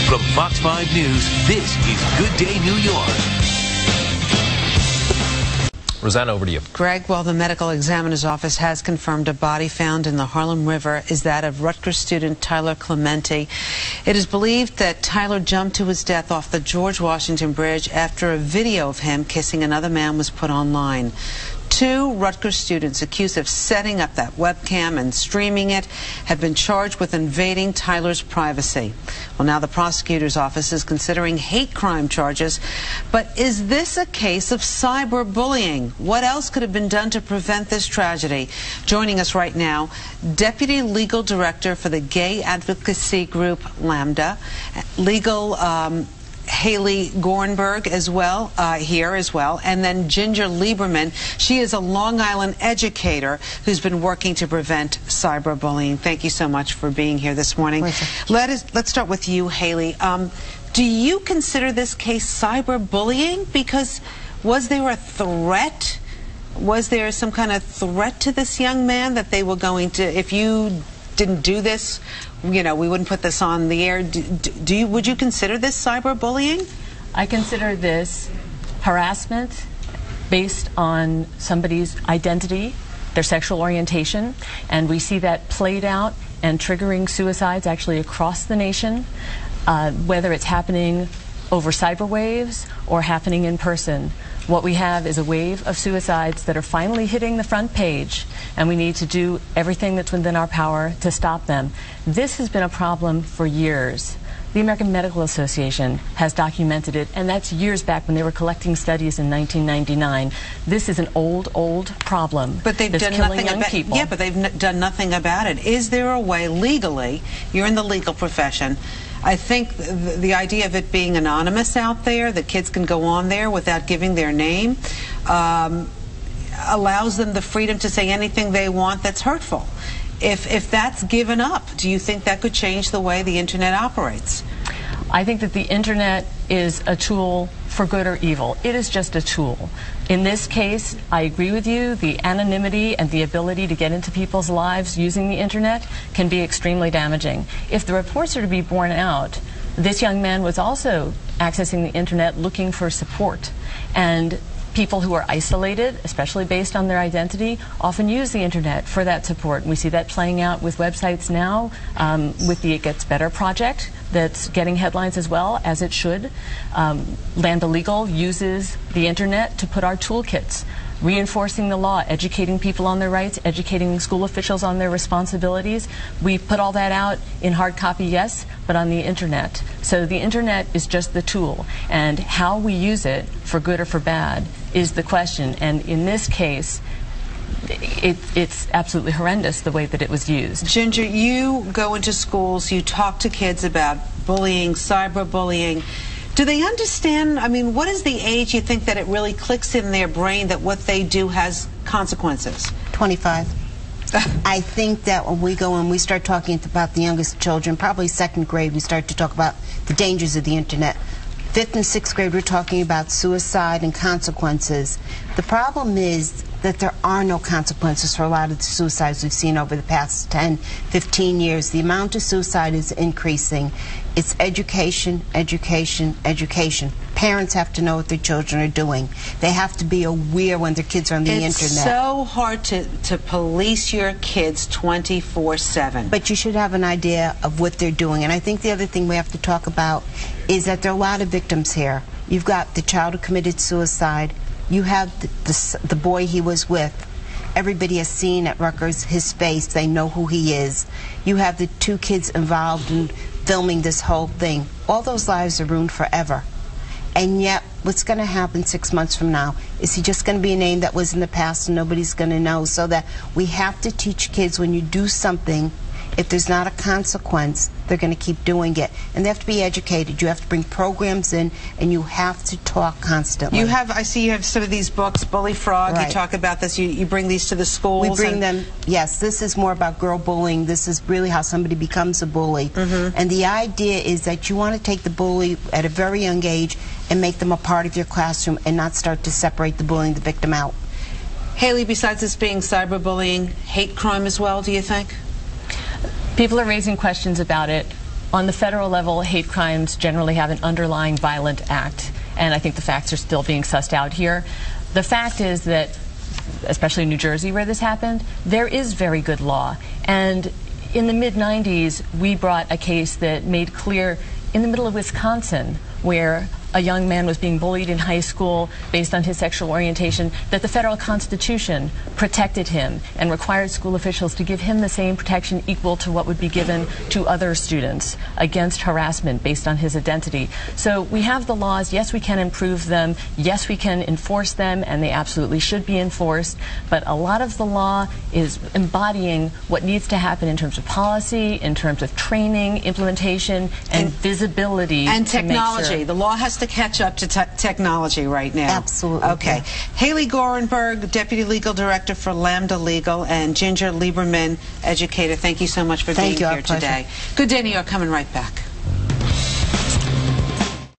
From Fox 5 News, this is Good Day New York. Rosanna, over to you. Greg, well, the medical examiner's office has confirmed a body found in the Harlem River is that of Rutgers student Tyler Clementi. It is believed that Tyler jumped to his death off the George Washington Bridge after a video of him kissing another man was put online. 2 Rutgers students accused of setting up that webcam and streaming it have been charged with invading Tyler's privacy. Well, now the prosecutor's office is considering hate crime charges. But is this a case of cyberbullying? What else could have been done to prevent this tragedy? Joining us right now, Deputy Legal Director for the gay advocacy group Lambda, legal Haley Gornberg as well, here as well, and then Ginger Lieberman. She is a Long Island educator who's been working to prevent cyberbullying. Thank you so much for being here this morning. Let's start with you, Haley. Do you consider this case cyberbullying? Because was there a threat? Was there some kind of threat to this young man that they were going to, if you didn't do this, you know, we wouldn't put this on the air? Would you consider this cyberbullying? I consider this harassment based on somebody's identity, their sexual orientation, and we see that played out and triggering suicides actually across the nation, whether it's happening over cyber waves or happening in person. What we have is a wave of suicides that are finally hitting the front page, and we need to do everything that's within our power to stop them. This has been a problem for years. The American Medical Association has documented it, and that's years back when they were collecting studies in 1999. This is an old problem. But they've done nothing about it. Yeah, but they've done nothing about it. Is there a way legally, you're in the legal profession, I think the idea of it being anonymous out there, that kids can go on there without giving their name, allows them the freedom to say anything they want that's hurtful. If that's given up, do you think that could change the way the internet operates? I think that the internet is a tool for good or evil. It is just a tool. In this case, I agree with you. The anonymity and the ability to get into people's lives using the internet can be extremely damaging. If the reports are to be borne out, this young man was also accessing the internet looking for support. And people who are isolated, especially based on their identity, often use the internet for that support. We see that playing out with websites now, with the It Gets Better project that's getting headlines as well, as it should. Lambda Legal uses the internet to put our toolkits, reinforcing the law, educating people on their rights, educating school officials on their responsibilities. We put all that out in hard copy, yes, but on the internet. So the internet is just the tool, and how we use it, for good or for bad, is the question. And in this case, it's absolutely horrendous the way that it was used. Ginger, you go into schools, you talk to kids about bullying, cyberbullying. Do they understand? I mean, what is the age you think that it really clicks in their brain that what they do has consequences? 25. I think that when we go and we start talking about the youngest children, probably 2nd grade, we start to talk about the dangers of the internet. 5th and 6th grade, we're talking about suicide and consequences. The problem is that there are no consequences for a lot of the suicides we've seen over the past 10, 15 years. The amount of suicide is increasing. It's education, education, education. Parents have to know what their children are doing. They have to be aware when their kids are on the internet. It's so hard to police your kids 24/7. But you should have an idea of what they're doing. And I think the other thing we have to talk about is that there are a lot of victims here. You've got the child who committed suicide. You have the boy he was with. Everybody has seen at Rutgers his face. They know who he is. You have the 2 kids involved in filming this whole thing. All those lives are ruined forever. And yet, what's going to happen 6 months from now? Is he just going to be a name that was in the past and nobody's going to know? So that we have to teach kids, when you do something, if there's not a consequence, they're going to keep doing it. And they have to be educated. You have to bring programs in, and you have to talk constantly. You have, I see you have some of these books, Bully Frog, right. You talk about this, you bring these to the schools. We bring them, yes, this is more about girl bullying. This is really how somebody becomes a bully. And the idea is that you want to take the bully at a very young age and make them a part of your classroom and not start to separate the bully and the victim out. Haley, besides this being cyberbullying, hate crime as well, do you think? People are raising questions about it. On the federal level, hate crimes generally have an underlying violent act, and I think the facts are still being sussed out here. The fact is that, especially in New Jersey where this happened, there is very good law. And in the mid-90s, we brought a case that made clear in the middle of Wisconsin, where a young man was being bullied in high school based on his sexual orientation, that the federal Constitution protected him and required school officials to give him the same protection equal to what would be given to other students against harassment based on his identity. So we have the laws. Yes, we can improve them. Yes, we can enforce them, and they absolutely should be enforced. But a lot of the law is embodying what needs to happen in terms of policy, in terms of training, implementation, and visibility. And to technology. Make sure. The law has to catch up to technology right now. Absolutely. Okay. Yeah. Haley Gorenberg, Deputy Legal Director for Lambda Legal, and Ginger Lieberman, educator. Thank you so much for being here today. Good Day New York, coming right back.